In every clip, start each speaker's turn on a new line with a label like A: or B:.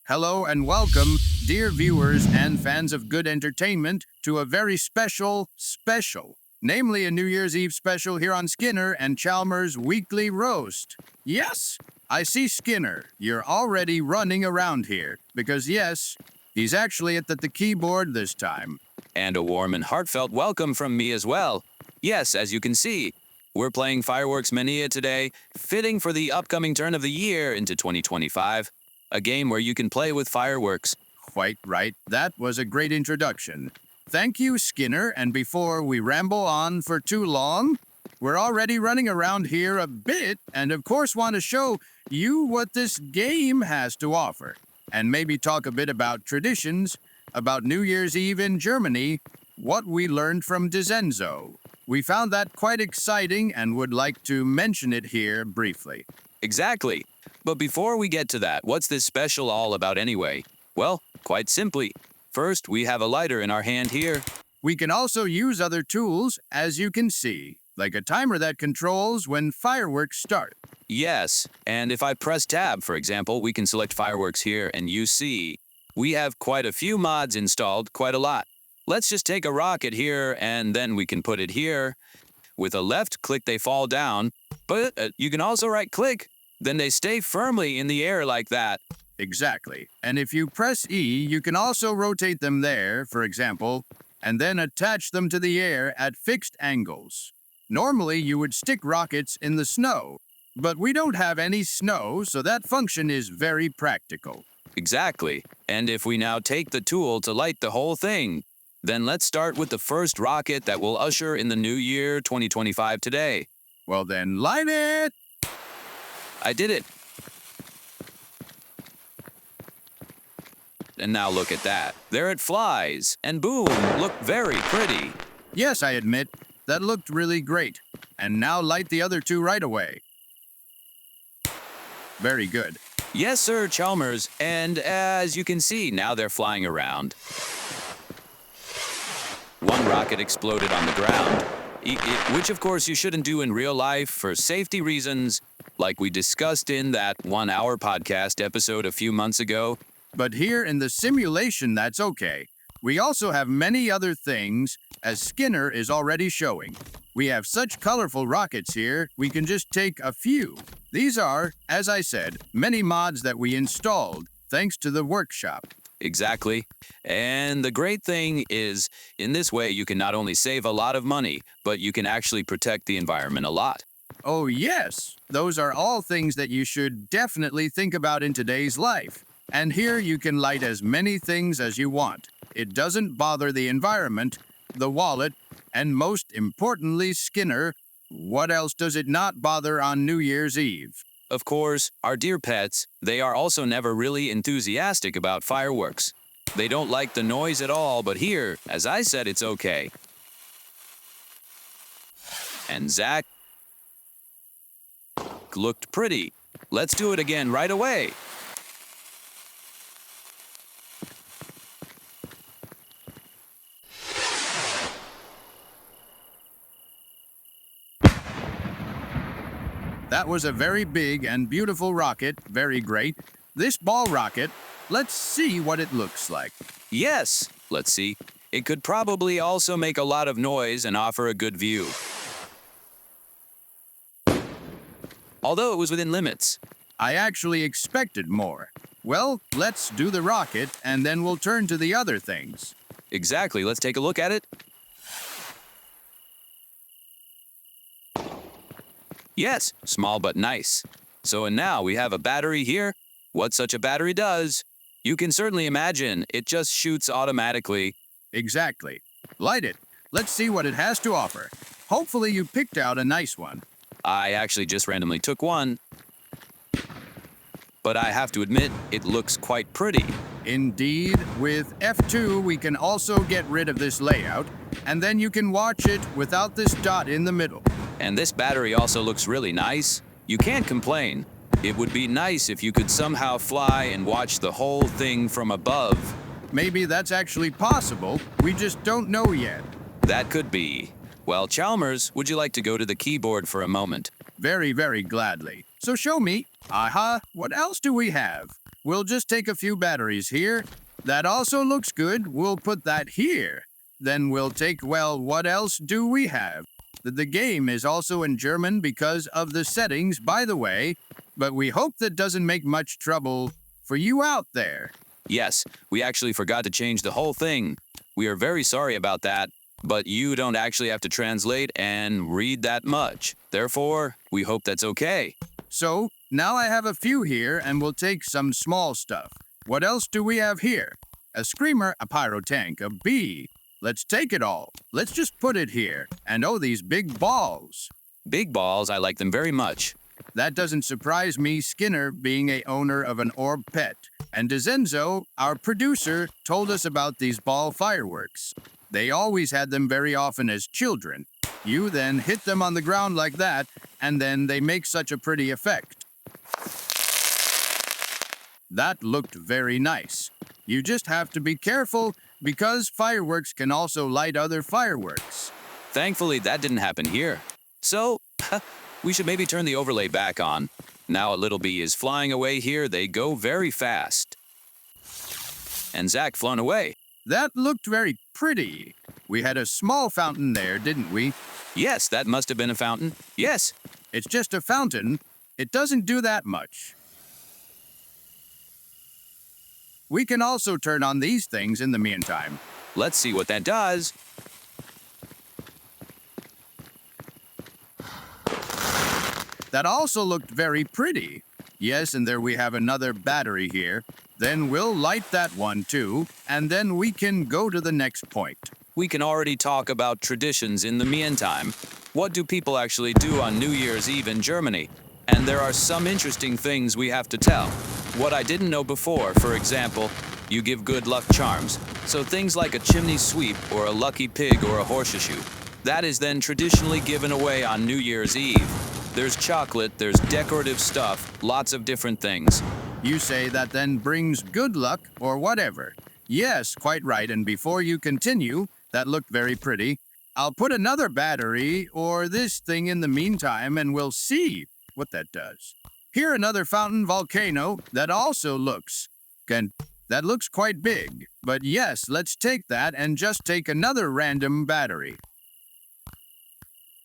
A: Hello and welcome, dear viewers and fans of good entertainment, to a very special, namely a New Year's Eve special here on Skinner and Chalmers' Weekly Roast. Yes, I see Skinner. You're already running around here, because yes, he's actually at the keyboard this time.
B: And a warm and heartfelt welcome from me as well. Yes, as you can see, we're playing Fireworks Mania today, fitting for the upcoming turn of the year into 2025. A game where you can play with fireworks.
A: Quite right. That was a great introduction. Thank you, Skinner, and before we ramble on for too long, we're already running around here a bit and of course want to show you what this game has to offer. And maybe talk a bit about traditions, about New Year's Eve in Germany, what we learned from Dizenzo. We found that quite exciting and would like to mention it here briefly.
B: Exactly. But before we get to that, what's this special all about anyway? Well, quite simply. First, we have a lighter in our hand here.
A: We can also use other tools, as you can see, like a timer that controls when fireworks start.
B: Yes, and if I press tab, for example, we can select fireworks here, and you see, we have quite a few mods installed, quite a lot. Let's just take a rocket here, and then we can put it here. With a left click, they fall down, but you can also right-click. Then they stay firmly in the air like that.
A: Exactly. And if you press E, you can also rotate them there, for example, and then attach them to the air at fixed angles. Normally, you would stick rockets in the snow, but we don't have any snow, so that function is very practical.
B: Exactly. And if we now take the tool to light the whole thing, then let's start with the first rocket that will usher in the new year 2025 today.
A: Well then, light it!
B: I did it. And now look at that. There it flies. And boom, look very pretty.
A: Yes, I admit, that looked really great. And now light the other two right away. Very good.
B: Yes, sir, Chalmers. And as you can see, now they're flying around. One rocket exploded on the ground, which of course you shouldn't do in real life for safety reasons, like we discussed in that 1 hour podcast episode a few months ago.
A: But here in the simulation, that's okay. We also have many other things, as Skinner is already showing. We have such colorful rockets here, we can just take a few. These are, as I said, many mods that we installed, thanks to the workshop.
B: Exactly. And the great thing is, in this way, you can not only save a lot of money, but you can actually protect the environment a lot.
A: Oh yes, those are all things that you should definitely think about in today's life. And here you can light as many things as you want. It doesn't bother the environment, the wallet, and most importantly, Skinner, what else does it not bother on New Year's Eve?
B: Of course, our dear pets, they are also never really enthusiastic about fireworks. They don't like the noise at all, but here, as I said, it's okay. And Zach looked pretty. Let's do it again right away.
A: That was a very big and beautiful rocket, very great. This ball rocket, let's see what it looks like.
B: Yes, let's see. It could probably also make a lot of noise and offer a good view. Although it was within limits.
A: I actually expected more. Well, let's do the rocket, and then we'll turn to the other things.
B: Exactly, let's take a look at it. Yes, small but nice. So and now we have a battery here. What such a battery does, you can certainly imagine, it just shoots automatically.
A: Exactly. Light it. Let's see what it has to offer. Hopefully you picked out a nice one.
B: I actually just randomly took one. But I have to admit, it looks quite pretty.
A: Indeed, with F2 we can also get rid of this layout, and then you can watch it without this dot in the middle.
B: And this battery also looks really nice. You can't complain. It would be nice if you could somehow fly and watch the whole thing from above.
A: Maybe that's actually possible. We just don't know yet.
B: That could be. Well, Chalmers, would you like to go to the keyboard for a moment?
A: Very, very gladly. So show me. Aha, what else do we have? We'll just take a few batteries here. That also looks good. We'll put that here. Then we'll take, well, what else do we have? The game is also in German because of the settings, by the way, but we hope that doesn't make much trouble for you out there.
B: Yes, we actually forgot to change the whole thing. We are very sorry about that, but you don't actually have to translate and read that much. Therefore, we hope that's okay.
A: So, now I have a few here, and we'll take some small stuff. What else do we have here? A screamer, a pyro tank, a bee. Let's take it all. Let's just put it here. And oh, these big balls.
B: Big balls, I like them very much.
A: That doesn't surprise me, Skinner being a owner of an orb pet. And DeZenzo, our producer, told us about these ball fireworks. They always had them very often as children. You then hit them on the ground like that, and then they make such a pretty effect. That looked very nice. You just have to be careful because fireworks can also light other fireworks.
B: Thankfully, that didn't happen here. So, we should maybe turn the overlay back on. Now a little bee is flying away here. They go very fast. And Zach flown away.
A: That looked very pretty. We had a small fountain there, didn't we?
B: Yes, that must have been a fountain. Yes.
A: It's just a fountain. It doesn't do that much. We can also turn on these things in the meantime.
B: Let's see what that does.
A: That also looked very pretty. Yes, and there we have another battery here. Then we'll light that one too, and then we can go to the next point.
B: We can already talk about traditions in the meantime. What do people actually do on New Year's Eve in Germany? And there are some interesting things we have to tell. What I didn't know before, for example, you give good luck charms. So things like a chimney sweep or a lucky pig or a horseshoe. That is then traditionally given away on New Year's Eve. There's chocolate, there's decorative stuff, lots of different things.
A: You say that then brings good luck or whatever. Yes, quite right, and before you continue, that looked very pretty. I'll put another battery or this thing in the meantime and we'll see what that does. Here another fountain volcano that also looks, that looks quite big. But yes, let's take that and just take another random battery.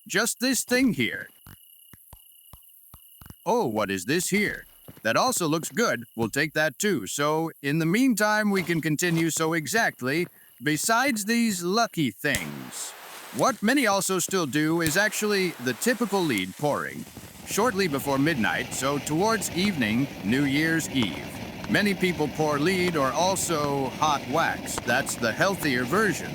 A: Just this thing here. Oh, what is this here? That also looks good. We'll take that too. So, in the meantime, we can continue so exactly. Besides these lucky things, what many also still do is actually the typical lead pouring. Shortly before midnight, so towards evening, New Year's Eve. Many people pour lead or also hot wax. That's the healthier version.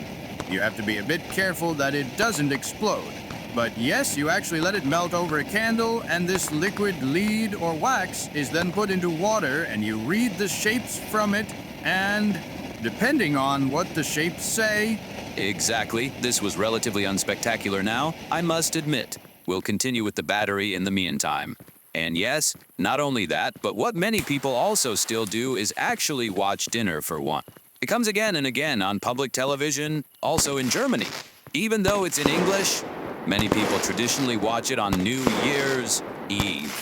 A: You have to be a bit careful that it doesn't explode. But yes, you actually let it melt over a candle, and this liquid lead or wax is then put into water, and you read the shapes from it, and depending on what the shapes say...
B: Exactly. This was relatively unspectacular now, I must admit. We'll continue with the battery in the meantime. And yes, not only that, but what many people also still do is actually watch dinner for one. It comes again and again on public television, also in Germany. Even though it's in English, many people traditionally watch it on New Year's Eve.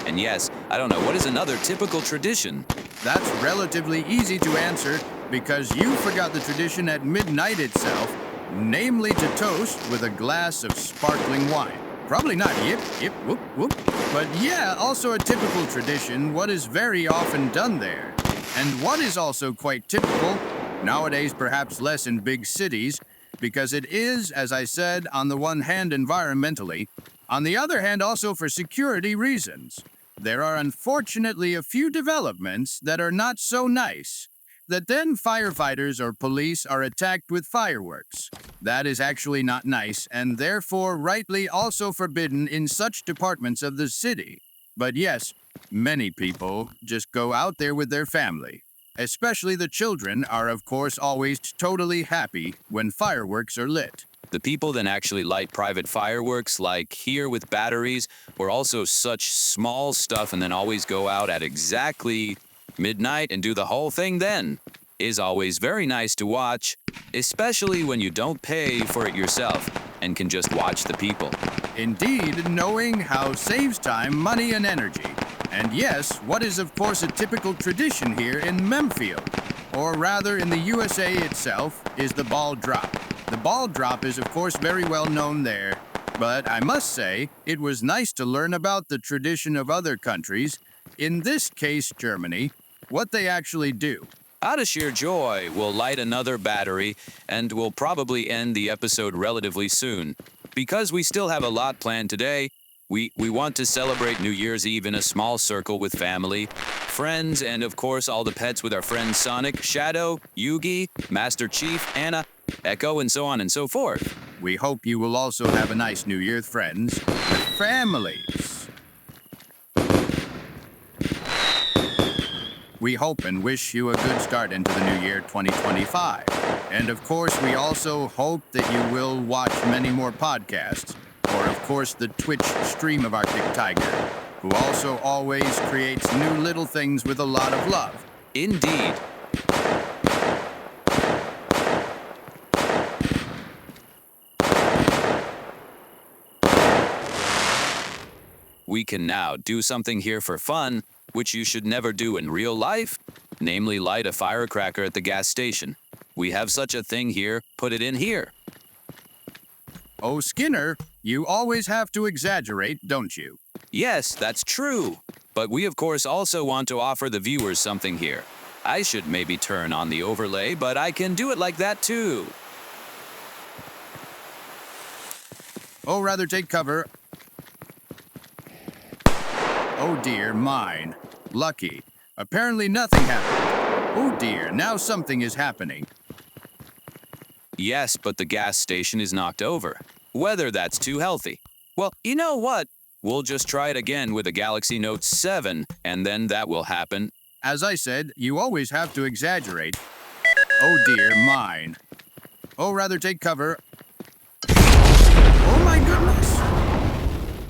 B: And yes, I don't know, what is another typical tradition?
A: That's relatively easy to answer because you forgot the tradition at midnight itself, namely to toast with a glass of sparkling wine. Probably not yip, yip, whoop, whoop. But yeah, also a typical tradition, what is very often done there. And what is also quite typical, nowadays perhaps less in big cities, because it is, as I said, on the one hand environmentally, on the other hand also for security reasons. There are unfortunately a few developments that are not so nice, that then firefighters or police are attacked with fireworks. That is actually not nice, and therefore rightly also forbidden in such departments of the city. But yes, many people just go out there with their family. Especially the children are, of course, always totally happy when fireworks are lit.
B: The people then actually light private fireworks, like here with batteries, or also such small stuff, and then always go out at exactly midnight and do the whole thing then. Is always very nice to watch, especially when you don't pay for it yourself and can just watch the people.
A: Indeed, knowing how saves time, money, and energy. And yes, what is of course a typical tradition here in Memefield, or rather in the USA itself, is the ball drop. The ball drop is of course very well known there, but I must say, it was nice to learn about the tradition of other countries, in this case Germany, what they actually do.
B: Out of sheer joy, we'll light another battery, and we'll probably end the episode relatively soon. Because we still have a lot planned today, we want to celebrate New Year's Eve in a small circle with family, friends, and of course all the pets with our friends Sonic, Shadow, Yugi, Master Chief, Anna, Echo, and so on and so forth.
A: We hope you will also have a nice New Year, friends, with families. We hope and wish you a good start into the new year 2025. And of course, we also hope that you will watch many more podcasts, or of course the Twitch stream of ArticTiger, who also always creates new little things with a lot of love.
B: Indeed. We can now do something here for fun, which you should never do in real life, namely light a firecracker at the gas station. We have such a thing here, put it in here.
A: Oh, Skinner, you always have to exaggerate, don't you?
B: Yes, that's true. But we of course also want to offer the viewers something here. I should maybe turn on the overlay, but I can do it like that too.
A: Oh, rather take cover. Oh dear, mine. Lucky. Apparently nothing happened. Oh dear, now something is happening.
B: Yes, but the gas station is knocked over. Whether that's too healthy. Well, you know what? We'll just try it again with a Galaxy Note 7, and then that will happen.
A: As I said, you always have to exaggerate. Oh dear, mine. Oh, rather take cover. Oh my goodness!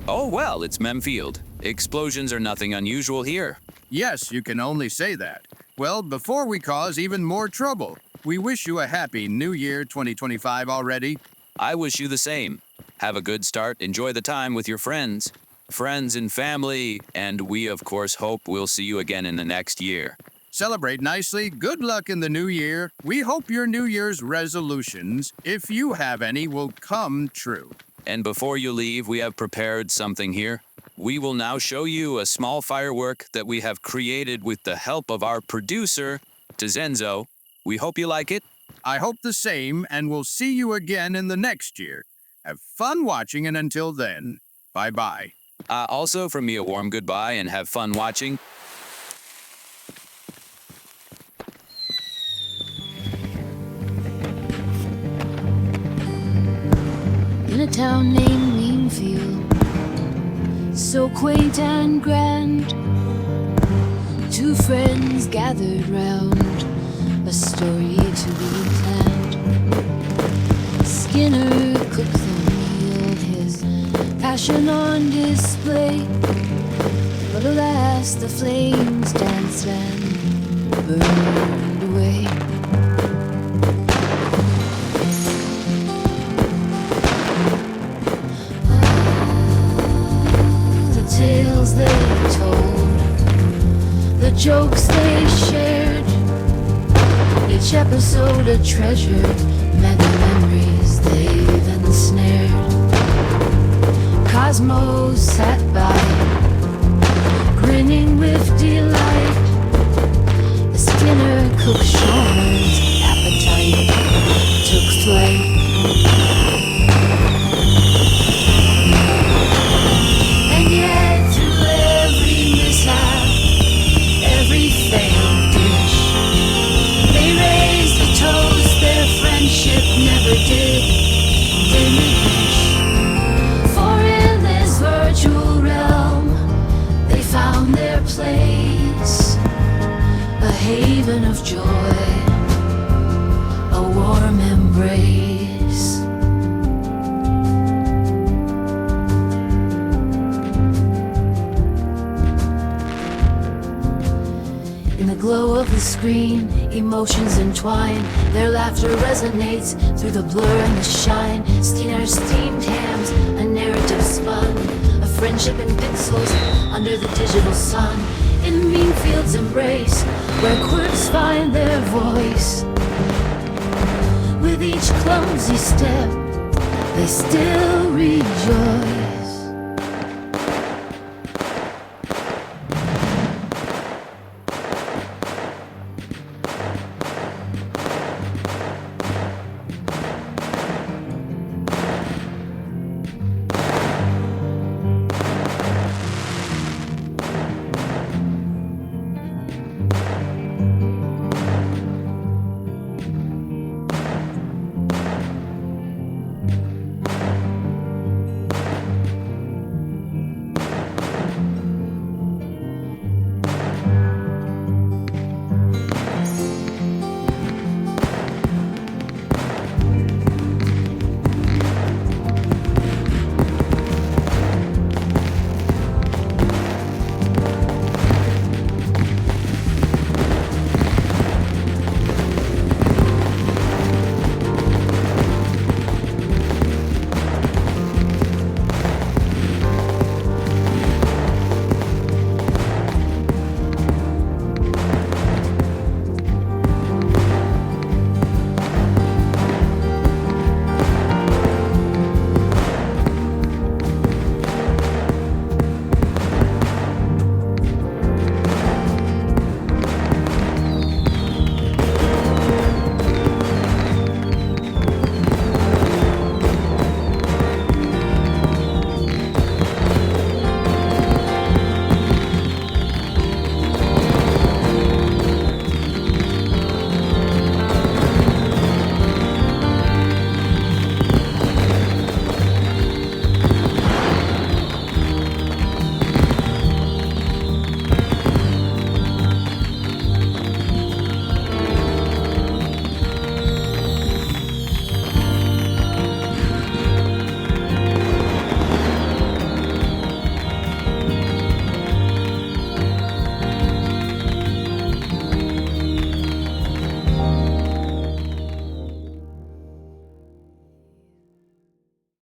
B: Oh well, it's Memefield. Explosions are nothing unusual here.
A: Yes, you can only say that. Well, before we cause even more trouble, we wish you a happy New Year 2025 already.
B: I wish you the same. Have a good start, enjoy the time with your friends and family, and we of course hope we'll see you again in the next year.
A: Celebrate nicely, good luck in the new year. We hope your New Year's resolutions, if you have any, will come true.
B: And before you leave, we have prepared something here. We will now show you a small firework that we have created with the help of our producer, Zenzo. We hope you like it.
A: I hope the same, and we'll see you again in the next year. Have fun watching, and until then, bye-bye.
B: Also from me, a warm goodbye, and have fun watching.
C: In a town named Memefield, so quaint and grand, two friends gathered round, a story to be planned. Skinner cooked the meal, his passion on display, but alas, the flames danced and burned away. Tales they told, the jokes they shared, each episode a treasured, many memories they've ensnared. Cosmos sat by, grinning with delight. The Skinner cooked Chalmers' appetite took flight. Never did diminish, for in this virtual realm they found their place, a haven of joy, a warm embrace. In the glow of the screen, emotions entwine, their laughter resonates through the blur and the shine. Skinner's steamed hams, a narrative spun, a friendship in pixels under the digital sun. In Memefield's embrace, where quirks find their voice. With each clumsy step, they still rejoice.